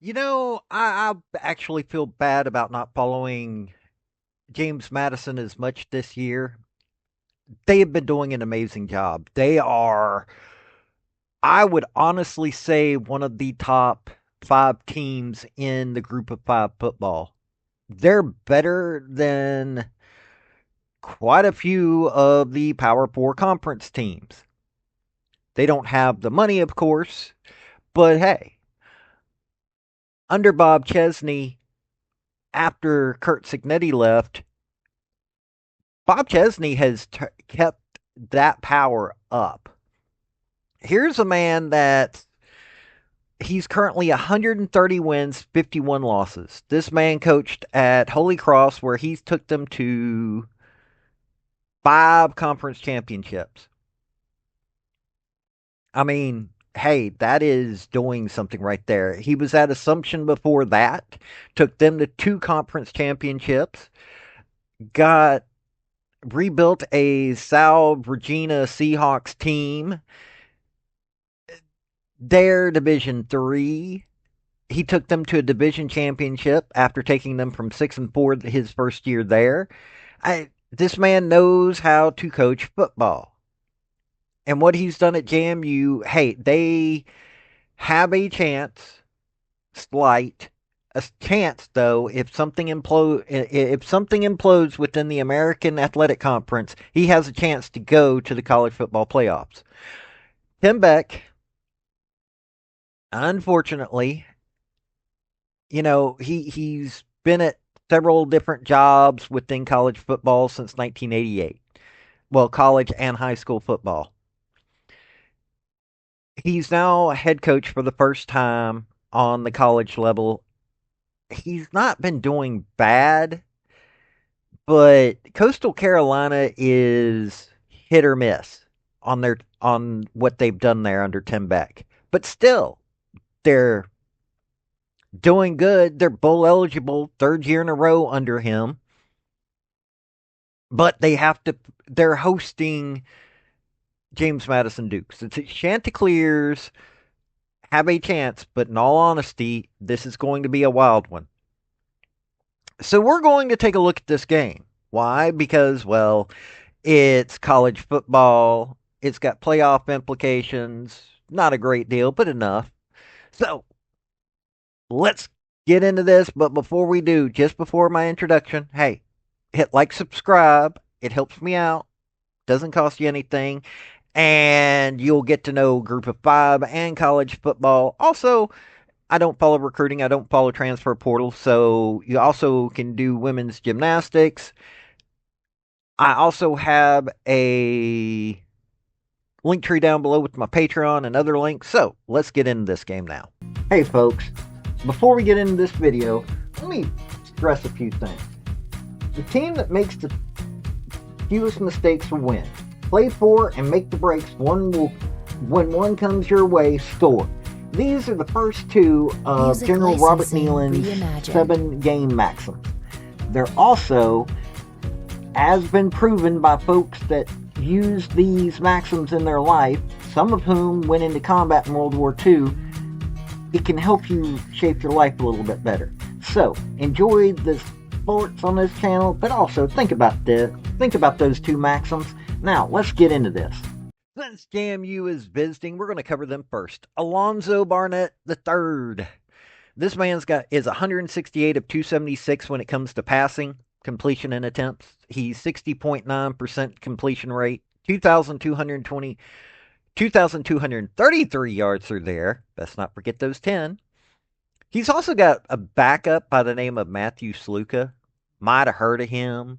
I actually feel bad about not following James Madison as much this year. They have been doing an amazing job. They are, I would honestly say, one of the top five teams in the group of five football. They're better than quite a few of the Power Four conference teams. They don't have the money, of course, but hey, under Bob Chesney, after Kurt Signetti left, Bob Chesney has kept that power up. Here's a man that he's currently 130 wins, 51 losses. This man coached at Holy Cross, where he took them to five conference championships. I mean, hey, that is doing something right there. He was at Assumption before that, took them to two conference championships, got rebuilt a Sal Regina Seahawks team. Their Division Three. He took them to a division championship after taking them from 6-4 his first year there. This man knows how to coach football. And what he's done at JMU, hey, they have a chance, slight, a chance though, if something implodes within the American Athletic Conference, he has a chance to go to the college football playoffs. Tim Beck, unfortunately, he's been at several different jobs within college football since 1988. Well, college and high school football. He's now a head coach for the first time on the college level. He's not been doing bad, but Coastal Carolina is hit or miss on what they've done there under Tim Beck. But still, they're doing good. They're bowl eligible, third year in a row under him. But they're hosting James Madison Dukes. It's Chanticleers have a chance, but in all honesty, this is going to be a wild one. So we're going to take a look at this game. Why? Because, well, it's college football. It's got playoff implications. Not a great deal, but enough. So let's get into this. But before we do, just before my introduction, hey, hit like, subscribe. It helps me out. Doesn't cost you anything. And you'll get to know Group of Five and college football. Also, I don't follow recruiting. I don't follow transfer portal. So you also can do women's gymnastics. I also have a link tree down below with my Patreon and other links. So let's get into this game now. Hey folks, before we get into this video, let me stress a few things. The team that makes the fewest mistakes will win. Play for and make the breaks. When one comes your way, score. These are the first two of General Robert Nealon's 7-game maxims. They're also, as been proven by folks that use these maxims in their life, some of whom went into combat in World War II, it can help you shape your life a little bit better. So, enjoy the sports on this channel, but also think about those two maxims. Now, let's get into this. Since JMU is visiting, we're going to cover them first. Alonzo Barnett III. This man's is 168 of 276 when it comes to passing, completion, and attempts. He's 60.9% completion rate, 2,233 yards through there. Best not forget those 10. He's also got a backup by the name of Matthew Sluka. Might have heard of him.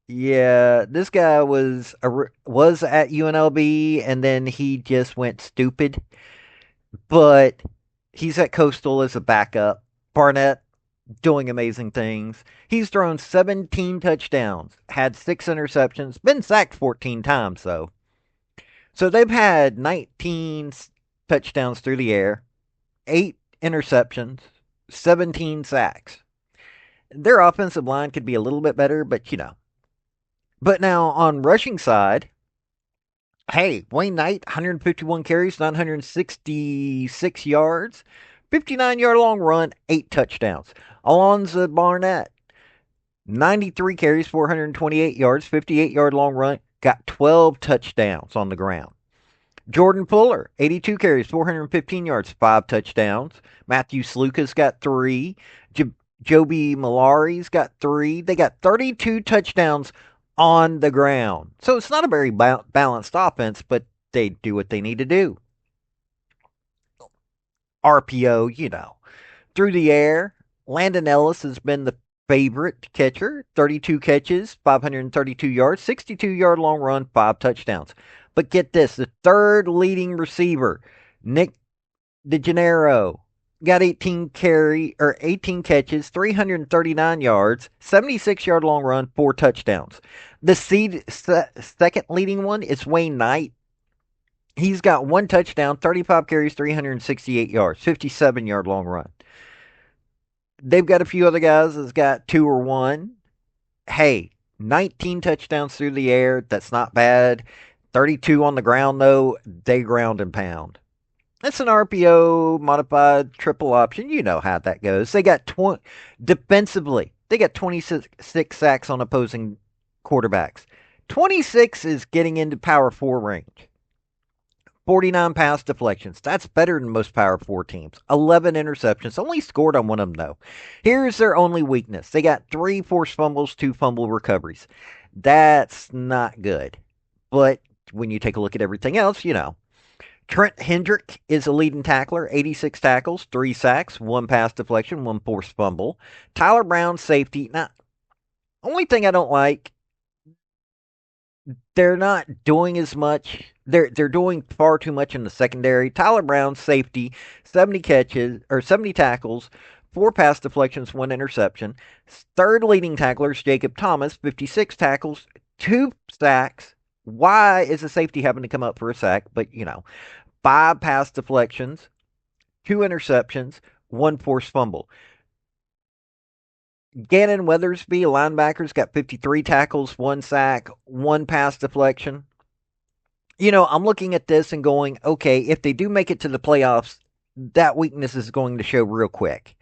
Yeah, this guy was at UNLV and then he just went stupid. But he's at Coastal as a backup. Barnett doing amazing things. He's thrown 17 touchdowns, had 6 interceptions, been sacked 14 times though. So they've had 19 touchdowns through the air, 8 interceptions, 17 sacks. Their offensive line could be a little bit better, but But now on rushing side, Hey, Wayne Knight, 151 carries, 966 yards, 59-yard long run, 8 touchdowns. Alonzo Barnett, 93 carries, 428 yards, 58-yard long run, got 12 touchdowns on the ground. Jordan Fuller, 82 carries, 415 yards, 5 touchdowns. Matthew Sluka's got three. J- Joby Malari's got three. They got 32 touchdowns on the ground. So it's not a very balanced offense, but they do what they need to do. RPO, through the air. Landon Ellis has been the favorite catcher. 32 catches, 532 yards, 62-yard long run, 5 touchdowns. But get this, the third leading receiver, Nick DeGennaro, got 18 catches, 339 yards, 76-yard long run, 4 touchdowns. The second leading one is Wayne Knight. He's got 1 touchdown, 35 carries, 368 yards, 57-yard long run. They've got a few other guys that's got two or one. Hey, 19 touchdowns through the air. That's not bad. 32 on the ground, though. They ground and pound. That's an RPO modified triple option. You know how that goes. They got 20 defensively. They got 26 sacks on opposing quarterbacks. 26 is getting into power four range. 49 pass deflections. That's better than most Power 4 teams. 11 interceptions. Only scored on one of them, though. Here's their only weakness. They got 3 forced fumbles, 2 fumble recoveries. That's not good. But when you take a look at everything else, Trent Hendrick is a leading tackler, 86 tackles, 3 sacks, 1 pass deflection, 1 forced fumble. Tyler Brown, safety. Now, only thing I don't like, they're not doing as much. They're doing far too much in the secondary. Tyler Brown, safety, 70 catches or 70 tackles, 4 pass deflections, 1 interception. Third leading tacklers, Jacob Thomas, 56 tackles, 2 sacks. Why is the safety having to come up for a sack? But 5 pass deflections, 2 interceptions, 1 forced fumble. Gannon Weathersby, linebackers, got 53 tackles, 1 sack, 1 pass deflection. I'm looking at this and going, okay, if they do make it to the playoffs, that weakness is going to show real quick.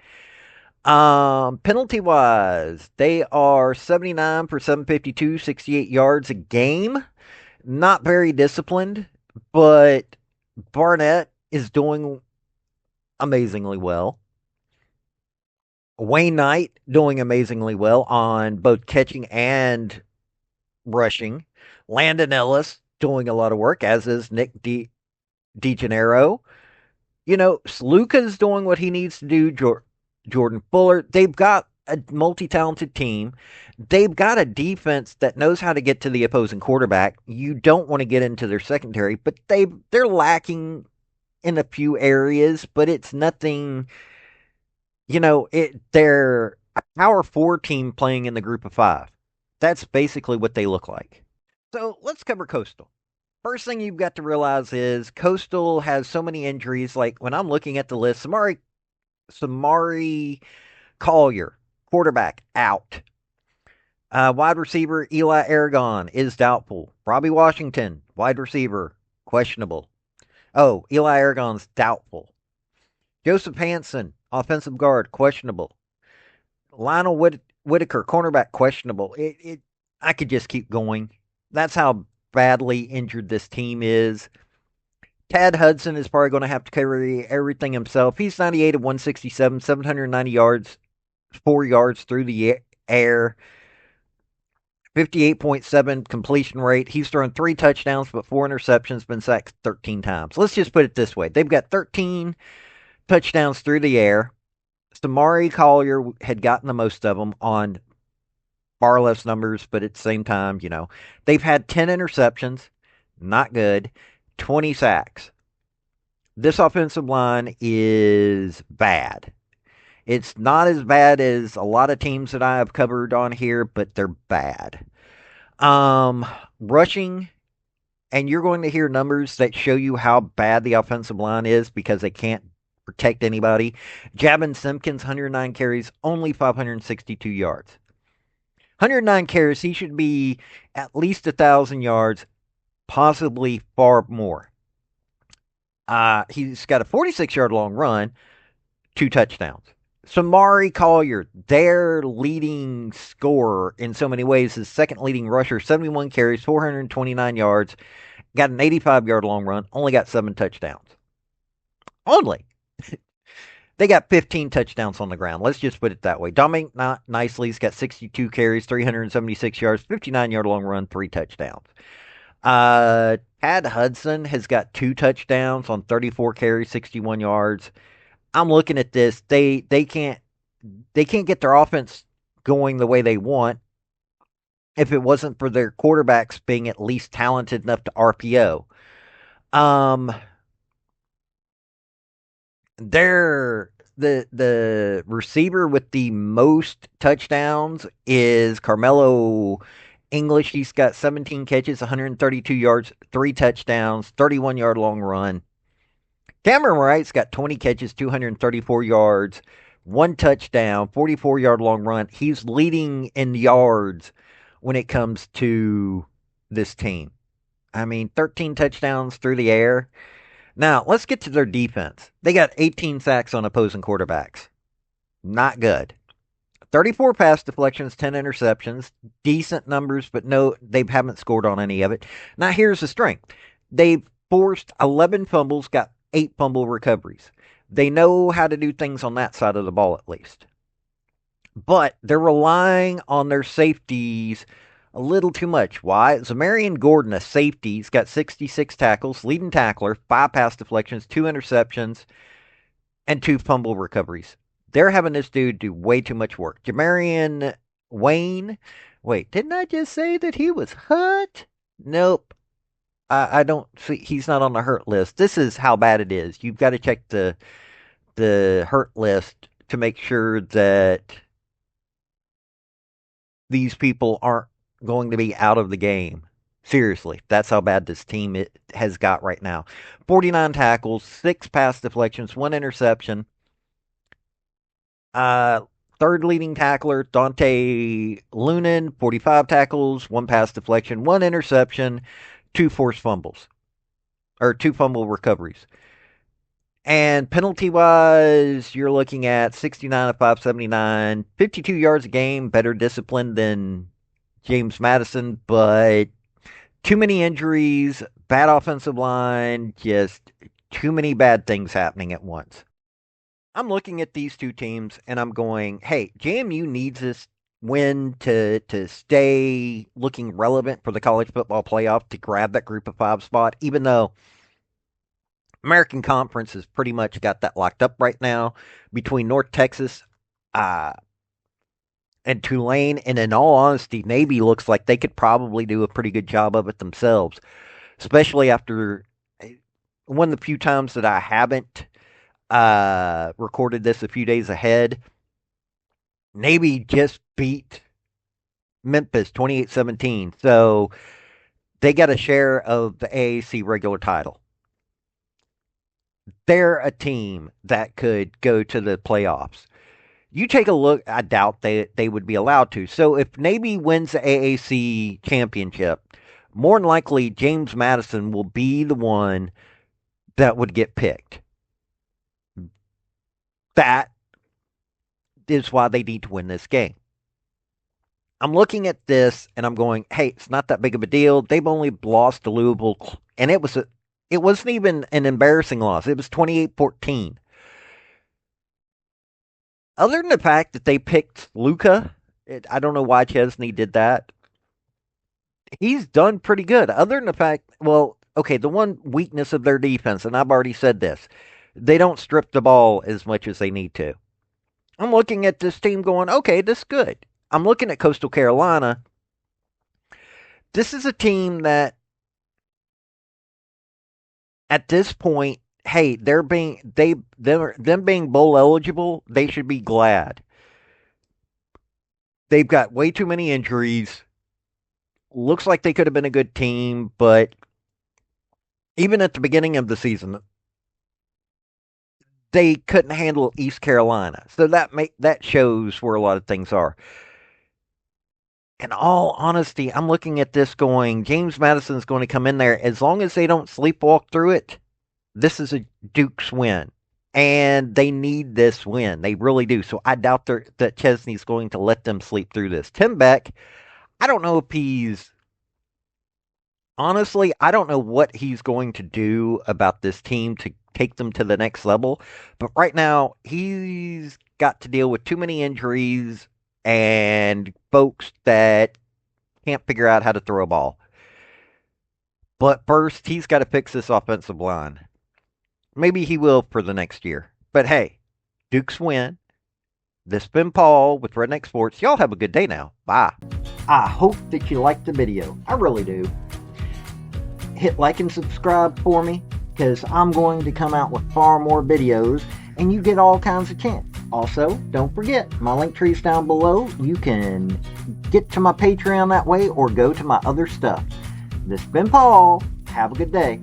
Penalty wise, they are 79 for 752, 68 yards a game. Not very disciplined, but Barnett is doing amazingly well. Wayne Knight doing amazingly well on both catching and rushing. Landon Ellis doing a lot of work, as is Nick DeGennaro. Sluka's doing what he needs to do. Jordan Fuller. They've got a multi-talented team. They've got a defense that knows how to get to the opposing quarterback. You don't want to get into their secondary, but they're lacking in a few areas, but it's nothing. They're a power four team playing in the group of five. That's basically what they look like. So let's cover Coastal. First thing you've got to realize is Coastal has so many injuries. Like when I'm looking at the list, Samari Collier, quarterback, out. Wide receiver Eli Aragon is doubtful. Robbie Washington, wide receiver, questionable. Oh, Eli Aragon's doubtful. Joseph Hansen, offensive guard, questionable. Lionel Whitaker, cornerback, questionable. I could just keep going. That's how badly injured this team is. Tad Hudson is probably going to have to carry everything himself. He's 98 of 167, 790 yards, 4 yards through the air, 58.7 completion rate. He's thrown 3 touchdowns, but 4 interceptions, been sacked 13 times. Let's just put it this way. They've got 13 touchdowns through the air. Samari Collier had gotten the most of them on far less numbers, but at the same time, they've had 10 interceptions, not good, 20 sacks. This offensive line is bad. It's not as bad as a lot of teams that I have covered on here, but they're bad. Rushing, and you're going to hear numbers that show you how bad the offensive line is because they can't protect anybody. Javin Simpkins, 109 carries, only 562 yards. 109 carries, he should be at least 1,000 yards, possibly far more. He's got a 46-yard long run, 2 touchdowns. Samari Collier, their leading scorer in so many ways, his second leading rusher, 71 carries, 429 yards, got an 85-yard long run, only got 7 touchdowns. Only. They got 15 touchdowns on the ground. Let's just put it that way. Dominic Nicely's got 62 carries, 376 yards, 59-yard long run, 3 touchdowns. Tad Hudson has got 2 touchdowns on 34 carries, 61 yards. I'm looking at this. They can't get their offense going the way they want if it wasn't for their quarterbacks being at least talented enough to RPO. Um, they're the receiver with the most touchdowns is Carmelo English. He's got 17 catches, 132 yards, 3 touchdowns, 31-yard long run. Cameron Wright's got 20 catches, 234 yards, 1 touchdown, 44-yard long run. He's leading in yards when it comes to this team. I mean, 13 touchdowns through the air. Now, let's get to their defense. They got 18 sacks on opposing quarterbacks. Not good. 34 pass deflections, 10 interceptions. Decent numbers, but no, they haven't scored on any of it. Now, here's the strength. They've forced 11 fumbles, got 8 fumble recoveries. They know how to do things on that side of the ball, at least. But they're relying on their safeties a little too much. Why? Zamarian Gordon, a safety, he's got 66 tackles, leading tackler, 5 pass deflections, 2 interceptions, and 2 fumble recoveries. They're having this dude do way too much work. Jamarian Wayne, wait, didn't I just say that he was hurt? Nope. I don't see, he's not on the hurt list. This is how bad it is. You've got to check the hurt list to make sure that these people aren't going to be out of the game. Seriously, that's how bad this team has got right now. 49 tackles, 6 pass deflections, 1 interception. Uh, Third leading tackler, Dante Lunan, 45 tackles, 1 pass deflection, 1 interception, 2 forced fumbles, or 2 fumble recoveries. And penalty wise, you're looking at 69 of 579, 52 yards a game, better discipline than James Madison, but too many injuries, bad offensive line, just too many bad things happening at once. I'm looking at these two teams and I'm going, hey, JMU needs this win to stay looking relevant for the college football playoff to grab that group of 5 spot, even though American Conference has pretty much got that locked up right now between North Texas uh, and Tulane. And in all honesty, Navy looks like they could probably do a pretty good job of it themselves, especially after one of the few times that I haven't recorded this a few days ahead. Navy just beat Memphis 28-17. So they got a share of the AAC regular title. They're a team that could go to the playoffs. You take a look, I doubt they would be allowed to. So if Navy wins the AAC championship, more than likely James Madison will be the one that would get picked. That is why they need to win this game. I'm looking at this and I'm going, hey, it's not that big of a deal. They've only lost to Louisville, and it wasn't even an embarrassing loss. It was 28-14. Other than the fact that they picked Luca, I don't know why Chesney did that. He's done pretty good. Other than the fact, well, okay, the one weakness of their defense, and I've already said this, they don't strip the ball as much as they need to. I'm looking at this team going, okay, this is good. I'm looking at Coastal Carolina. This is a team that, at this point, hey, them being bowl eligible, they should be glad. They've got way too many injuries. Looks like they could have been a good team, but even at the beginning of the season, they couldn't handle East Carolina. So that shows where a lot of things are. in all honesty, I'm looking at this going, James Madison's going to come in there. As long as they don't sleepwalk through it, this is a Duke's win. And they need this win. They really do. So I doubt that Chesney's going to let them sleep through this. Tim Beck, I don't know if he's. Honestly, I don't know what he's going to do about this team to take them to the next level. But right now, he's got to deal with too many injuries and folks that can't figure out how to throw a ball. But first, he's got to fix this offensive line. Maybe he will for the next year. But hey, Dukes win. This has been Paul with Redneck Sports. Y'all have a good day now. Bye. I hope that you liked the video. I really do. Hit like and subscribe for me, because I'm going to come out with far more videos and you get all kinds of chance. Also, don't forget, my link tree is down below. You can get to my Patreon that way or go to my other stuff. This has been Paul. Have a good day.